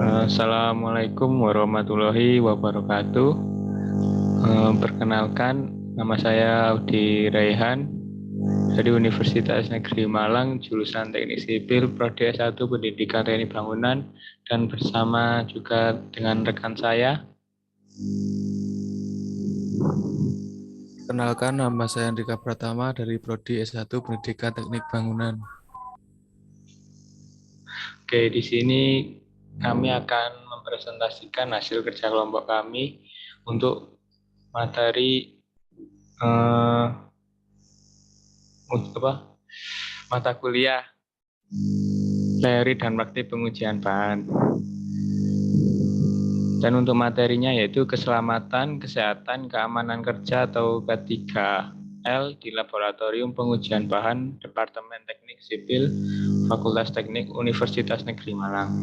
Assalamualaikum warahmatullahi wabarakatuh. Perkenalkan, nama saya Audi Raihan dari Universitas Negeri Malang, jurusan Teknik Sipil, Prodi S1 Pendidikan Teknik Bangunan, dan bersama juga dengan rekan saya. Kenalkan, nama saya Andika Pratama dari Prodi S1 Pendidikan Teknik Bangunan. Oke, di sini kami akan mempresentasikan hasil kerja kelompok kami untuk materi mata kuliah teori dan praktik pengujian bahan. Dan untuk materinya yaitu keselamatan, kesehatan, keamanan kerja atau K3L di Laboratorium Pengujian Bahan Departemen Teknik Sipil Fakultas Teknik Universitas Negeri Malang.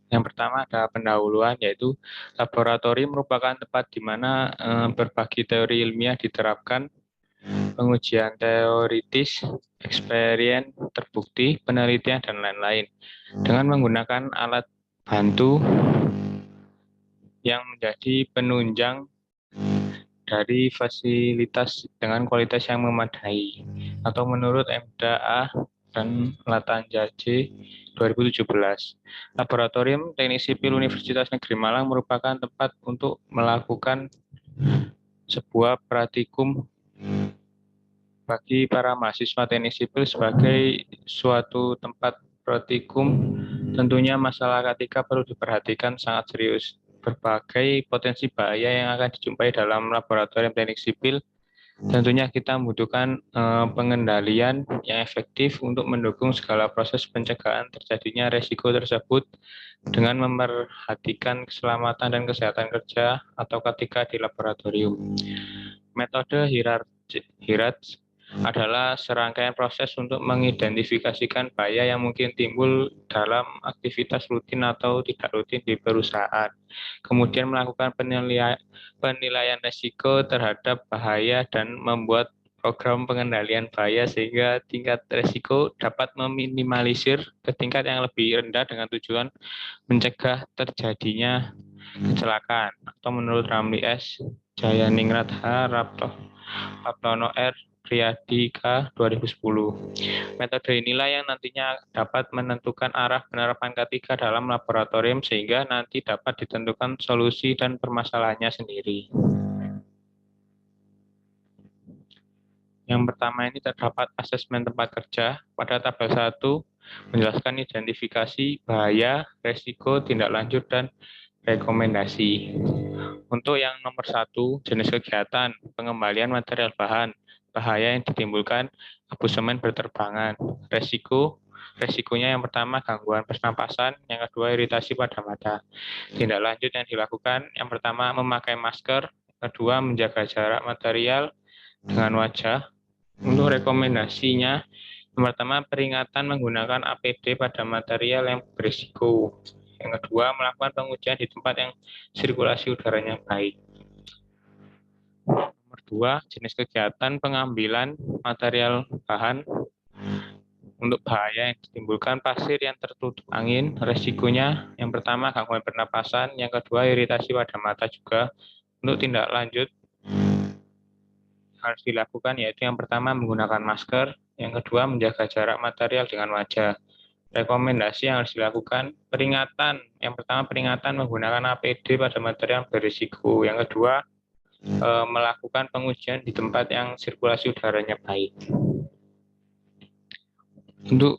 Yang pertama ada pendahuluan, yaitu laboratorium merupakan tempat di mana berbagai teori ilmiah diterapkan, pengujian teoritis, eksperimen terbukti, penelitian, dan lain-lain. Dengan menggunakan alat bantu yang menjadi penunjang dari fasilitas dengan kualitas yang memadai, atau menurut MDA dan Latanja J 2017. Laboratorium Teknik Sipil Universitas Negeri Malang merupakan tempat untuk melakukan sebuah praktikum bagi para mahasiswa teknik sipil. Sebagai suatu tempat praktikum, tentunya masalah K3 perlu diperhatikan sangat serius. Berbagai potensi bahaya yang akan dijumpai dalam laboratorium teknik sipil, tentunya kita membutuhkan pengendalian yang efektif untuk mendukung segala proses pencegahan terjadinya resiko tersebut dengan memperhatikan keselamatan dan kesehatan kerja atau K3 di laboratorium. Metode hierarki adalah serangkaian proses untuk mengidentifikasikan bahaya yang mungkin timbul dalam aktivitas rutin atau tidak rutin di perusahaan. Kemudian melakukan penilaian risiko terhadap bahaya dan membuat program pengendalian bahaya sehingga tingkat risiko dapat meminimalisir ke tingkat yang lebih rendah dengan tujuan mencegah terjadinya kecelakaan. Atau menurut Ramli S, Jayaningrat H, Raptono R, Priyadi K 2010. Metode inilah yang nantinya dapat menentukan arah penerapan K3 dalam laboratorium sehingga nanti dapat ditentukan solusi dan permasalahannya sendiri. Yang pertama ini terdapat asesmen tempat kerja. Pada tabel 1 menjelaskan identifikasi bahaya, resiko, tindak lanjut, dan rekomendasi. Untuk yang nomor 1, jenis kegiatan, pengembalian material bahan, bahaya yang ditimbulkan abu semen berterbangan. Resikonya yang pertama gangguan pernapasan, yang kedua iritasi pada mata. Tindak lanjut yang dilakukan, yang pertama memakai masker, kedua menjaga jarak material dengan wajah. Untuk rekomendasinya, yang pertama peringatan menggunakan APD pada material yang berisiko. Yang kedua melakukan pengujian di tempat yang sirkulasi udaranya baik. Nomor 2, jenis kegiatan pengambilan material bahan. Untuk bahaya yang ditimbulkan pasir yang tertutup angin, resikonya yang pertama gangguan pernapasan, yang kedua iritasi pada mata juga. Untuk tindak lanjut harus dilakukan yaitu yang pertama menggunakan masker, yang kedua menjaga jarak material dengan wajah. Rekomendasi yang harus dilakukan, peringatan. Yang pertama peringatan menggunakan APD pada material berisiko. Yang kedua melakukan pengujian di tempat yang sirkulasi udaranya baik. Untuk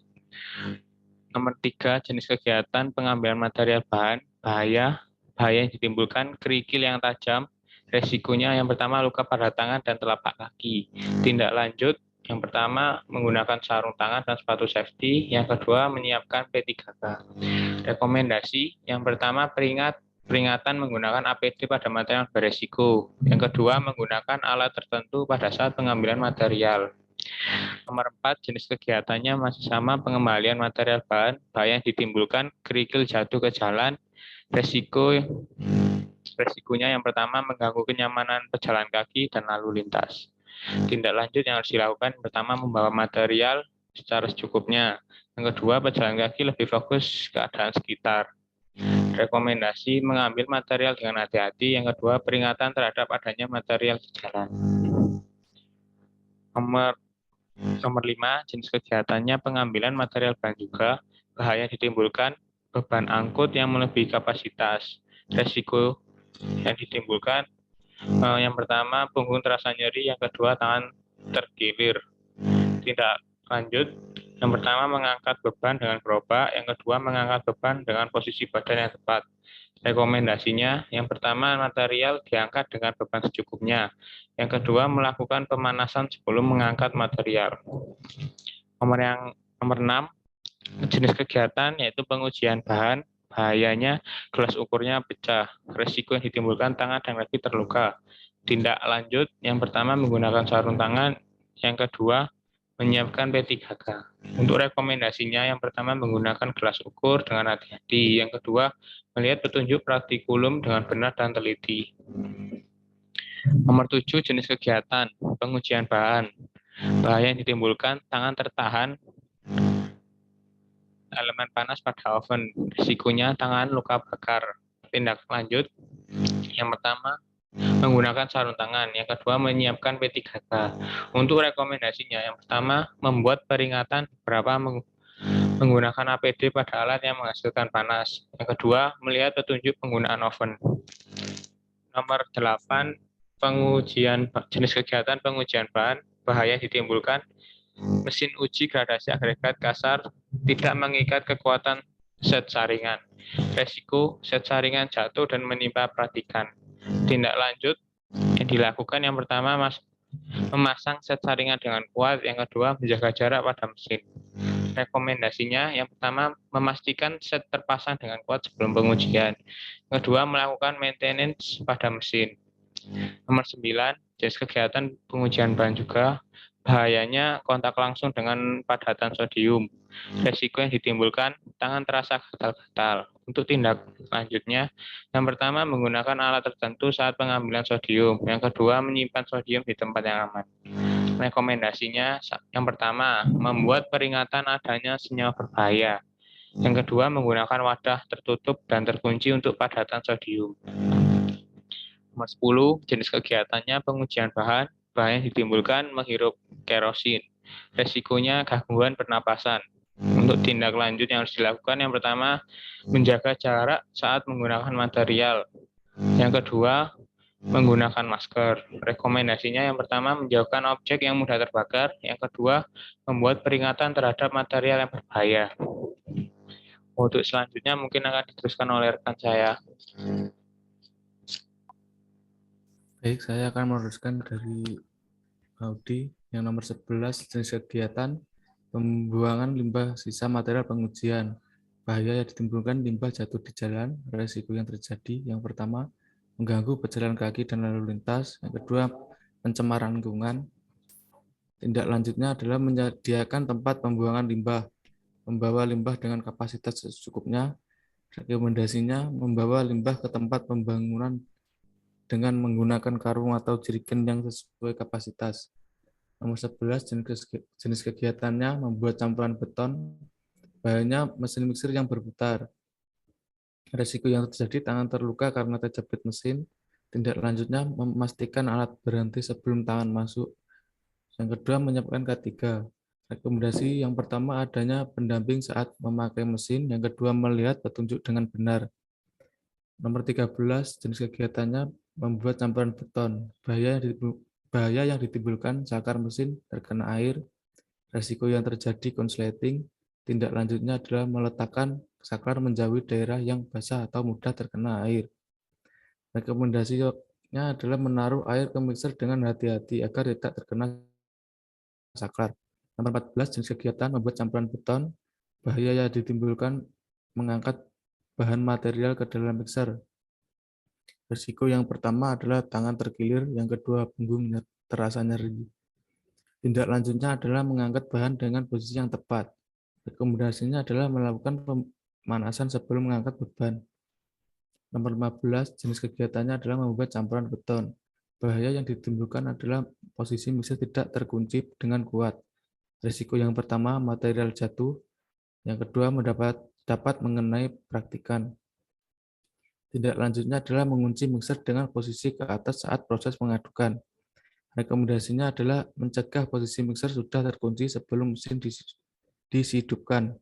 nomor 3, jenis kegiatan pengambilan material bahan, bahaya yang ditimbulkan kerikil yang tajam. Resikonya yang pertama luka pada tangan dan telapak kaki. Tindak lanjut, yang pertama menggunakan sarung tangan dan sepatu safety. Yang kedua menyiapkan P3K. Rekomendasi, yang pertama peringatan menggunakan APD pada material beresiko. Yang kedua menggunakan alat tertentu pada saat pengambilan material. Nomor 4, jenis kegiatannya masih sama, pengembalian material bahan, bahaya yang ditimbulkan kerikil jatuh ke jalan. Resikonya yang pertama mengganggu kenyamanan pejalan kaki dan lalu lintas. Tindak lanjut yang harus dilakukan pertama membawa material secara secukupnya. Yang kedua, pejalan kaki lebih fokus keadaan sekitar. Rekomendasi mengambil material dengan hati-hati. Yang kedua, peringatan terhadap adanya material di jalan. Nomor 5, jenis kegiatannya pengambilan material bahan juga, bahaya ditimbulkan beban angkut yang melebihi kapasitas. Resiko yang ditimbulkan, yang pertama punggung terasa nyeri, yang kedua tangan terkilir. Tindak lanjut, yang pertama mengangkat beban dengan gerobak, yang kedua mengangkat beban dengan posisi badan yang tepat. Rekomendasinya, yang pertama material diangkat dengan beban secukupnya. Yang kedua melakukan pemanasan sebelum mengangkat material. Nomor 6, jenis kegiatan yaitu pengujian bahan. Bahayanya gelas ukurnya pecah. Risiko yang ditimbulkan tangan dan kaki terluka. Tindak lanjut, yang pertama menggunakan sarung tangan, yang kedua menyiapkan P3K. Untuk rekomendasinya, yang pertama menggunakan gelas ukur dengan hati-hati. Yang kedua, melihat petunjuk praktikulum dengan benar dan teliti. Nomor 7, jenis kegiatan, pengujian bahan. Bahaya yang ditimbulkan, tangan tertahan, elemen panas pada oven. Risikonya tangan luka bakar. Tindak lanjut, yang pertama menggunakan sarung tangan, yang kedua menyiapkan P3K. Untuk rekomendasinya, yang pertama membuat peringatan beberapa menggunakan APD pada alat yang menghasilkan panas. Yang kedua, melihat petunjuk penggunaan oven. Nomor 8, jenis kegiatan pengujian bahan. Bahaya ditimbulkan mesin uji gradasi agregat kasar tidak mengikat kekuatan set saringan. Resiko set saringan jatuh dan menimpa perhatikan. Tindak lanjut yang dilakukan, yang pertama memasang set saringan dengan kuat, yang kedua menjaga jarak pada mesin. Rekomendasinya, yang pertama memastikan set terpasang dengan kuat sebelum pengujian. Yang kedua melakukan maintenance pada mesin. Nomor 9, jenis kegiatan pengujian bahan juga. Bahayanya kontak langsung dengan padatan sodium. Resiko yang ditimbulkan, tangan terasa gatal-gatal. Untuk tindak lanjutnya, yang pertama menggunakan alat tertentu saat pengambilan sodium. Yang kedua menyimpan sodium di tempat yang aman. Rekomendasinya, yang pertama membuat peringatan adanya senyawa berbahaya. Yang kedua menggunakan wadah tertutup dan terkunci untuk padatan sodium. Nomor 10, jenis kegiatannya pengujian bahan. Bahaya yang ditimbulkan menghirup kerosin. Resikonya gangguan pernapasan. Untuk tindak lanjut yang harus dilakukan, yang pertama menjaga jarak saat menggunakan material. Yang kedua menggunakan masker. Rekomendasinya, yang pertama menjauhkan objek yang mudah terbakar. Yang kedua membuat peringatan terhadap material yang berbahaya. Untuk selanjutnya mungkin akan diteruskan oleh rekan saya. Baik, saya akan meneruskan dari Audi yang nomor 11, jenis kegiatan pembuangan limbah sisa material pengujian. Bahaya yang ditimbulkan limbah jatuh di jalan. Resiko yang terjadi, yang pertama mengganggu pejalan kaki dan lalu lintas, yang kedua pencemaran lingkungan. Tindak lanjutnya adalah menyediakan tempat pembuangan limbah, membawa limbah dengan kapasitas secukupnya. Rekomendasinya membawa limbah ke tempat pembangunan dengan menggunakan karung atau jerigen yang sesuai kapasitas. Nomor 11, jenis kegiatannya membuat campuran beton. Bahayanya mesin mixer yang berputar. Resiko yang terjadi, tangan terluka karena terjepit mesin. Tindak lanjutnya memastikan alat berhenti sebelum tangan masuk. Yang kedua, menyiapkan K3. Rekomendasi yang pertama adanya pendamping saat memakai mesin. Yang kedua, melihat petunjuk dengan benar. Nomor 13, jenis kegiatannya membuat campuran beton. Bahaya yang ditimbulkan sakar mesin terkena air. Resiko yang terjadi konsleting. Tindak lanjutnya adalah meletakkan saklar menjauhi daerah yang basah atau mudah terkena air. Rekomendasinya adalah menaruh air ke mixer dengan hati-hati agar tidak terkena saklar. Nomor 14, jenis kegiatan membuat campuran beton. Bahaya yang ditimbulkan mengangkat bahan material ke dalam mixer. Risiko yang pertama adalah tangan terkilir, yang kedua punggung terasa nyeri. Tindak lanjutnya adalah mengangkat bahan dengan posisi yang tepat. Rekomendasinya adalah melakukan pemanasan sebelum mengangkat beban. Nomor 15, jenis kegiatannya adalah membuat campuran beton. Bahaya yang ditimbulkan adalah posisi mesin tidak terkunci dengan kuat. Risiko yang pertama, material jatuh. Yang kedua, dapat mengenai praktikan. Tindak lanjutnya adalah mengunci mixer dengan posisi ke atas saat proses mengadukan. Rekomendasinya adalah mencegah posisi mixer sudah terkunci sebelum mesin dihidupkan.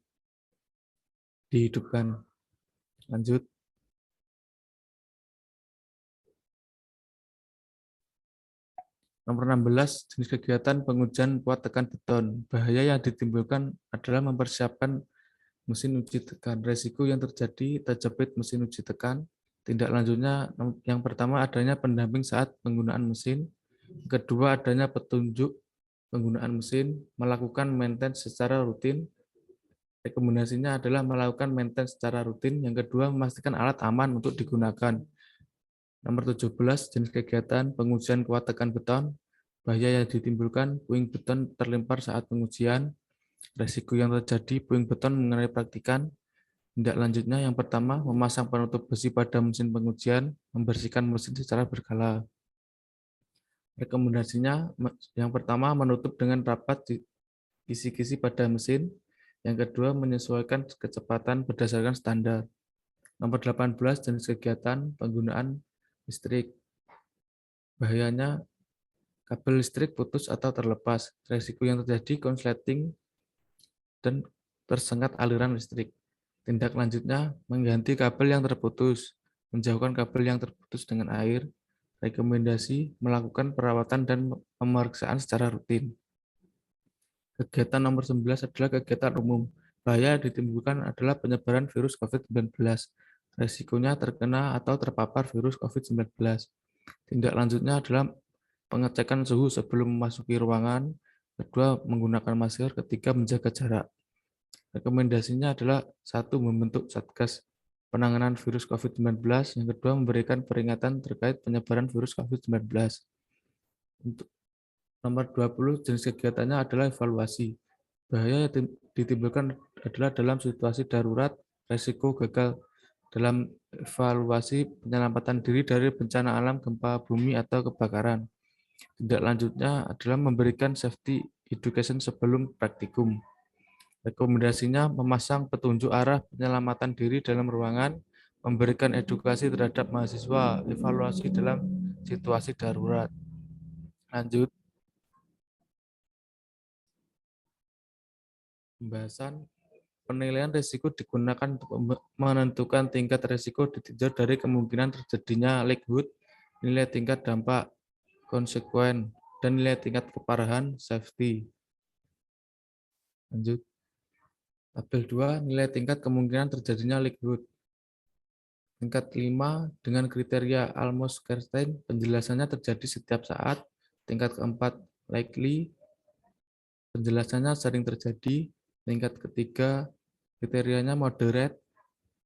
Lanjut. Nomor 16, jenis kegiatan pengujian kuat tekan beton. Bahaya yang ditimbulkan adalah mempersiapkan mesin uji tekan. Resiko yang terjadi terjepit mesin uji tekan. Tindak lanjutnya yang pertama adanya pendamping saat penggunaan mesin. Kedua adanya petunjuk penggunaan mesin, melakukan maintenance secara rutin. Rekomendasinya adalah melakukan maintenance secara rutin. Yang kedua memastikan alat aman untuk digunakan. Nomor 17, jenis kegiatan pengujian kuat tekan beton. Bahaya yang ditimbulkan, puing beton terlempar saat pengujian. Resiko yang terjadi, puing beton mengenai praktikan. Tindak lanjutnya yang pertama, memasang penutup besi pada mesin pengujian, membersihkan mesin secara berkala. Rekomendasinya yang pertama, menutup dengan rapat kisi-kisi pada mesin. Yang kedua, menyesuaikan kecepatan berdasarkan standar. Nomor 18, jenis kegiatan penggunaan listrik. Bahayanya, kabel listrik putus atau terlepas. Resiko yang terjadi konsleting dan tersengat aliran listrik. Tindak lanjutnya mengganti kabel yang terputus, menjauhkan kabel yang terputus dengan air. Rekomendasi melakukan perawatan dan pemeriksaan secara rutin. Kegiatan nomor 11 adalah kegiatan umum. Bahaya ditimbulkan adalah penyebaran virus COVID-19. Resikonya terkena atau terpapar virus COVID-19. Tindak lanjutnya adalah pengecekan suhu sebelum memasuki ruangan, kedua menggunakan masker, ketiga menjaga jarak. Rekomendasinya adalah satu, membentuk Satgas penanganan virus COVID-19, yang kedua memberikan peringatan terkait penyebaran virus COVID-19. Untuk nomor 20, jenis kegiatannya adalah evaluasi. Bahaya yang ditimbulkan adalah dalam situasi darurat, resiko gagal dalam evaluasi penyelamatan diri dari bencana alam, gempa bumi, atau kebakaran. Tindak lanjutnya adalah memberikan safety education sebelum praktikum. Rekomendasinya memasang petunjuk arah penyelamatan diri dalam ruangan, memberikan edukasi terhadap mahasiswa, evaluasi dalam situasi darurat. Lanjut, pembahasan penilaian risiko digunakan untuk menentukan tingkat risiko ditinjau dari kemungkinan terjadinya leakage, nilai tingkat dampak konsekuen, dan nilai tingkat keparahan safety. Lanjut. Tabel 2, nilai tingkat kemungkinan terjadinya leakage. Tingkat 5, dengan kriteria Almos-Kerstein, penjelasannya terjadi setiap saat. Tingkat keempat, likely, penjelasannya sering terjadi. Tingkat ketiga, kriterianya moderate,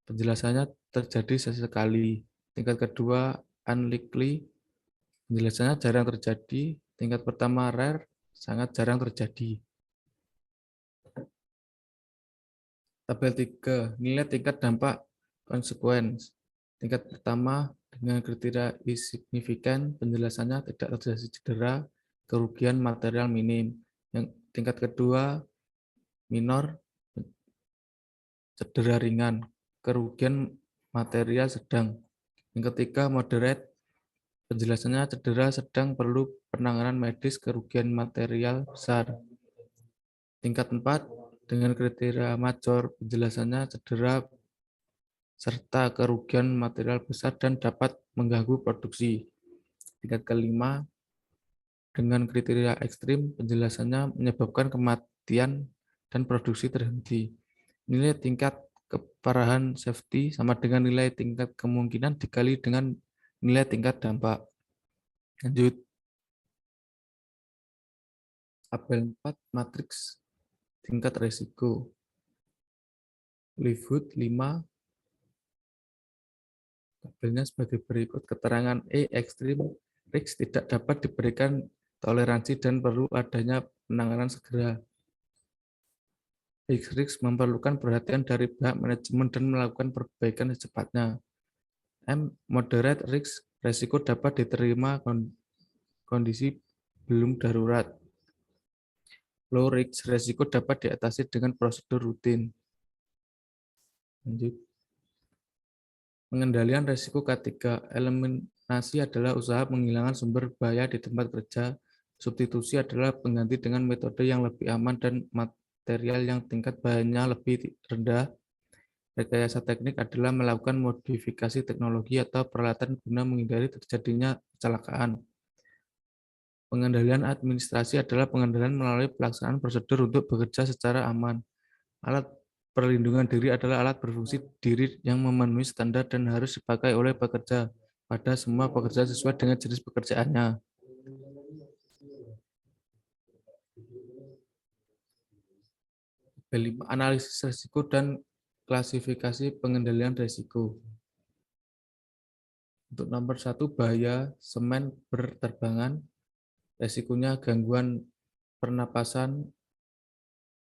penjelasannya terjadi sesekali. Tingkat kedua, unlikely, penjelasannya jarang terjadi. Tingkat pertama, rare, sangat jarang terjadi. Tabel 3, nilai tingkat dampak consequence. Tingkat pertama, dengan kriteria insignifikan, penjelasannya tidak terjadi cedera, kerugian material minim. Yang tingkat kedua, minor, cedera ringan, kerugian material sedang. Yang ketiga, moderate, penjelasannya cedera sedang perlu penanganan medis, kerugian material besar. Tingkat 4, dengan kriteria major, penjelasannya cedera serta kerugian material besar dan dapat mengganggu produksi. Tingkat kelima, dengan kriteria ekstrim, penjelasannya menyebabkan kematian dan produksi terhenti. Nilai tingkat keparahan safety sama dengan nilai tingkat kemungkinan dikali dengan nilai tingkat dampak. Lanjut. Tabel 4, matriks tingkat resiko. Livwood 5, tabelnya sebagai berikut. Keterangan E, ekstrim, risk tidak dapat diberikan toleransi dan perlu adanya penanganan segera. Risk memerlukan perhatian dari pihak manajemen dan melakukan perbaikan secepatnya. M, moderate risk, resiko dapat diterima kondisi belum darurat. Low risk resiko dapat diatasi dengan prosedur rutin. Lanjut. Pengendalian resiko K3. Eliminasi adalah usaha menghilangkan sumber bahaya di tempat kerja. Substitusi adalah pengganti dengan metode yang lebih aman dan material yang tingkat bahayanya lebih rendah. Rekayasa teknik adalah melakukan modifikasi teknologi atau peralatan guna menghindari terjadinya kecelakaan. Pengendalian administrasi adalah pengendalian melalui pelaksanaan prosedur untuk bekerja secara aman. Alat perlindungan diri adalah alat berfungsi diri yang memenuhi standar dan harus dipakai oleh pekerja pada semua pekerjaan sesuai dengan jenis pekerjaannya. Kelima, analisis risiko dan klasifikasi pengendalian risiko. Untuk nomor 1, bahaya semen berterbangan. Risikonya gangguan pernapasan,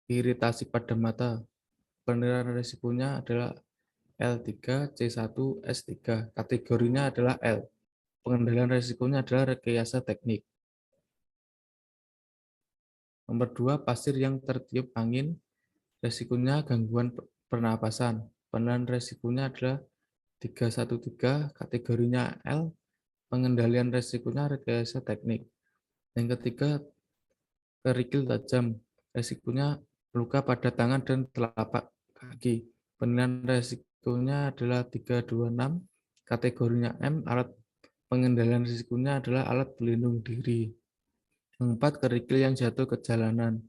iritasi pada mata. Penilaian risikonya adalah L3, C1, S3. Kategorinya adalah L. Pengendalian risikonya adalah rekayasa teknik. Nomor 2, pasir yang tertiup angin. Risikonya gangguan pernapasan. Penilaian risikonya adalah 313, kategorinya L. Pengendalian risikonya rekayasa teknik. Yang ketiga, kerikil tajam. Risikonya luka pada tangan dan telapak kaki. Penilaian risikonya adalah 326, kategorinya M. Alat pengendalian risikonya adalah alat pelindung diri. Yang 4, kerikil yang jatuh ke jalanan.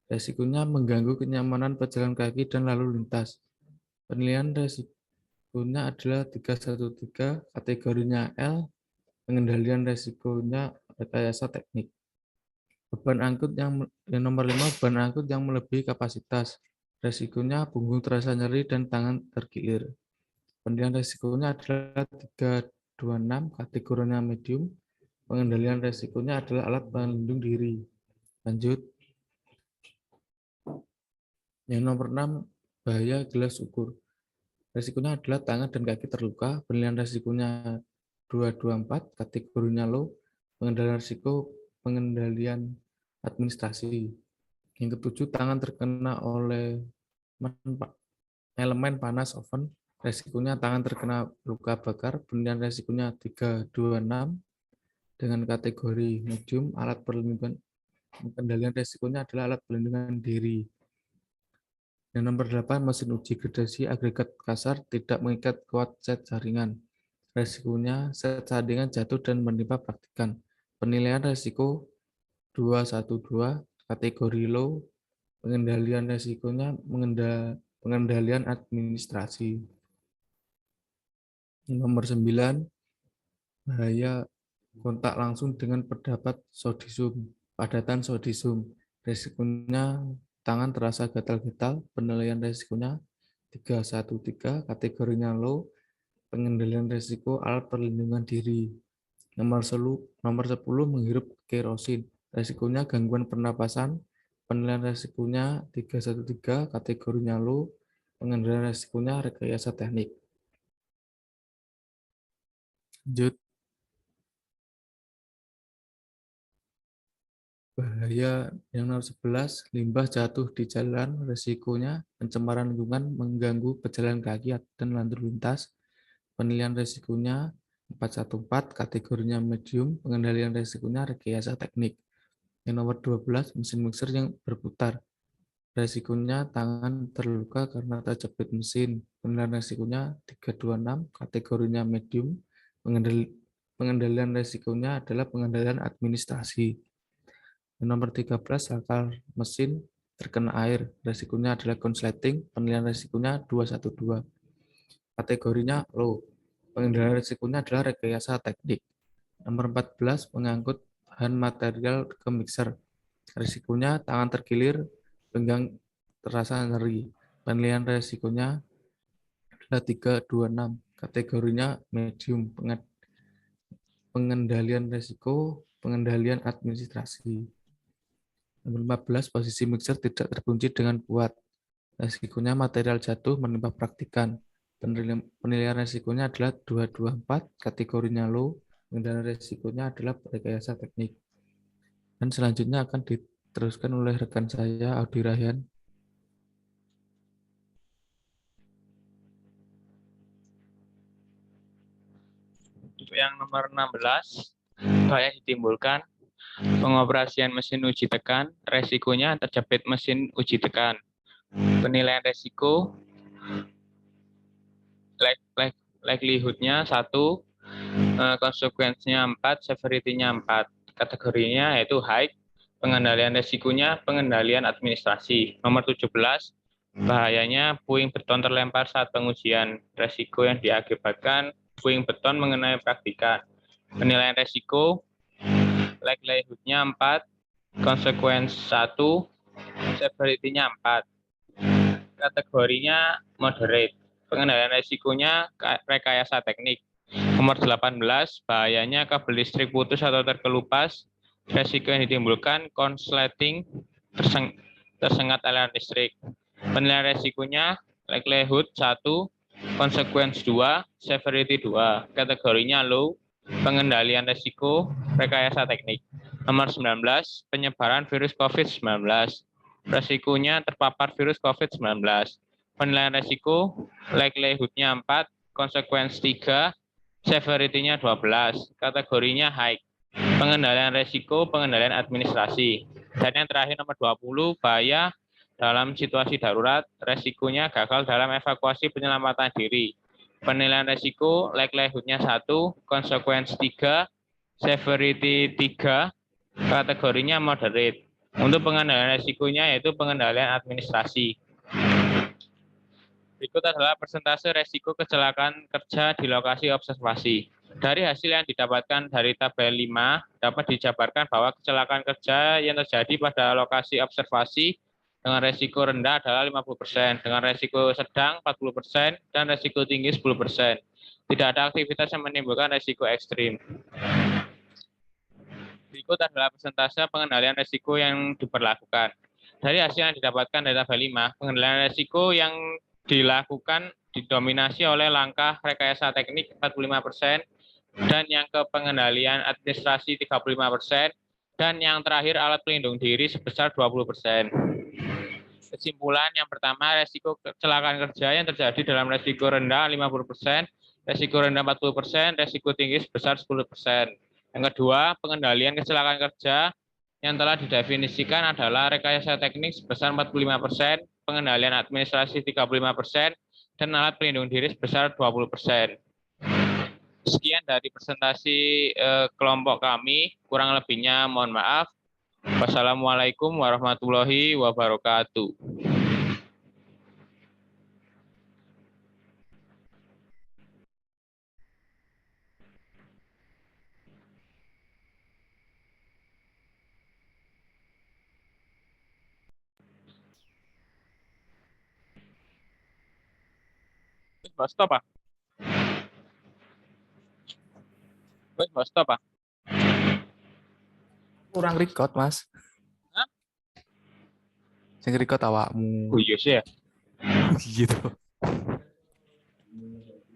Risikonya mengganggu kenyamanan pejalan kaki dan lalu lintas. Penilaian risikonya adalah 313, kategorinya L. Pengendalian risikonya rekayasa teknik. Beban angkut yang nomor 5, beban angkut yang melebihi kapasitas. Risikonya punggung terasa nyeri dan tangan tergilir. Penilaian risikonya adalah 326, kategorinya medium. Pengendalian risikonya adalah alat pelindung diri. Lanjut. Yang nomor 6, bahaya gelas ukur. Risikonya adalah tangan dan kaki terluka. Penilaian risikonya 224, kategorinya low. Pengendalian risiko, pengendalian administrasi. Yang ketujuh, tangan terkena oleh elemen panas oven. Risikonya tangan terkena luka bakar. Penilaian risikonya 326 dengan kategori medium. Alat perlindungan pengendalian risikonya adalah alat perlindungan diri. Yang nomor 8, mesin uji gradasi agregat kasar tidak mengikat kuat set jaringan. Risikonya set jaringan jatuh dan menimpa praktikan. Penilaian risiko 212, kategori low. Pengendalian risikonya pengendalian administrasi. Nomor 9, bahaya kontak langsung dengan padatan sodisum. Risikonya tangan terasa gatal-gatal. Penilaian risikonya 313, kategorinya low. Pengendalian risiko alat perlindungan diri. Nomor 10, menghirup kerosin. Risikonya gangguan pernapasan. Penilaian risikonya 313, kategorinya low. Pengendalian risikonya rekayasa teknik. Lanjut. Bahaya yang nomor 11, limbah jatuh di jalan. Risikonya pencemaran lingkungan mengganggu pejalan kaki dan lalu lintas. Penilaian risikonya 414, kategorinya medium. Pengendalian risikonya rekayasa teknik. Yang nomor 12, mesin mixer yang berputar. Risikonya tangan terluka karena terjepit mesin. Penilaian risikonya 326, kategorinya medium. Pengendalian risikonya adalah pengendalian administrasi. Yang nomor 13, saklar mesin terkena air. Risikonya adalah konsleting. Penilaian risikonya 212. Kategorinya low. Pengendalian risikonya adalah rekayasa teknik. Nomor 14, mengangkut bahan material ke mixer. Risikonya tangan tergilir, pinggang terasa nyeri. Penilaian risikonya adalah 326. Kategorinya medium. Pengendalian risiko, pengendalian administrasi. Nomor 15, posisi mixer tidak terkunci dengan kuat. Risikonya material jatuh menimpa praktikan. Penilaian risikonya adalah 224, kategorinya low. Pengendalian resikonya adalah rekayasa teknik. Dan selanjutnya akan diteruskan oleh rekan saya, Audi Rahyan. Untuk yang nomor 16, bahaya ditimbulkan pengoperasian mesin uji tekan, resikonya terjepit mesin uji tekan. Penilaian resiko, likelihood-nya 1, konsekuensinya 4, severity-nya 4. Kategorinya yaitu high, pengendalian resikonya pengendalian administrasi. Nomor 17, bahayanya puing beton terlempar saat pengujian. Resiko yang diakibatkan puing beton mengenai praktikan. Penilaian resiko, likelihood-nya 4, konsekuensi 1, severity-nya 4. Kategorinya moderate. Pengendalian resikonya rekayasa teknik. Nomor 18, bahayanya kabel listrik putus atau terkelupas. Resiko yang ditimbulkan konsleting, tersengat aliran listrik. Penilaian resikonya likelihood 1, konsekuensi 2, severity 2. Kategorinya low, pengendalian resiko, rekayasa teknik. Nomor 19, penyebaran virus COVID-19. Resikonya terpapar virus COVID-19. Penilaian resiko, likelihood-nya 4, konsekuensi 3, severity-nya 12. Kategorinya high. Pengendalian resiko, pengendalian administrasi. Dan yang terakhir nomor 20, bahaya dalam situasi darurat, resikonya gagal dalam evakuasi penyelamatan diri. Penilaian resiko, likelihood-nya 1, konsekuensi 3, severity 3, kategorinya moderate. Untuk pengendalian resikonya yaitu pengendalian administrasi. Berikut adalah persentase resiko kecelakaan kerja di lokasi observasi. Dari hasil yang didapatkan dari tabel 5, dapat dijabarkan bahwa kecelakaan kerja yang terjadi pada lokasi observasi dengan resiko rendah adalah 50%, dengan resiko sedang 40%, dan resiko tinggi 10%. Tidak ada aktivitas yang menimbulkan resiko ekstrim. Berikut adalah persentase pengendalian resiko yang diberlakukan. Dari hasil yang didapatkan dari tabel 5, pengendalian resiko yang dilakukan didominasi oleh langkah rekayasa teknik 45%, dan yang ke pengendalian administrasi 35%, dan yang terakhir alat pelindung diri sebesar 20%. Kesimpulan yang pertama, resiko kecelakaan kerja yang terjadi dalam resiko rendah 50%, resiko rendah 40%, resiko tinggi sebesar 10%. Yang kedua, pengendalian kecelakaan kerja yang telah didefinisikan adalah rekayasa teknik sebesar 45%, pengendalian administrasi 35%, dan alat pelindung diri sebesar 20%. Sekian dari presentasi kelompok kami, kurang lebihnya mohon maaf. Wassalamualaikum warahmatullahi wabarakatuh. Stop, Pak. Stop, Pak. Kurang record, Mas. Hah? Sing record awakmu. Oh iya sih ya. Gitu.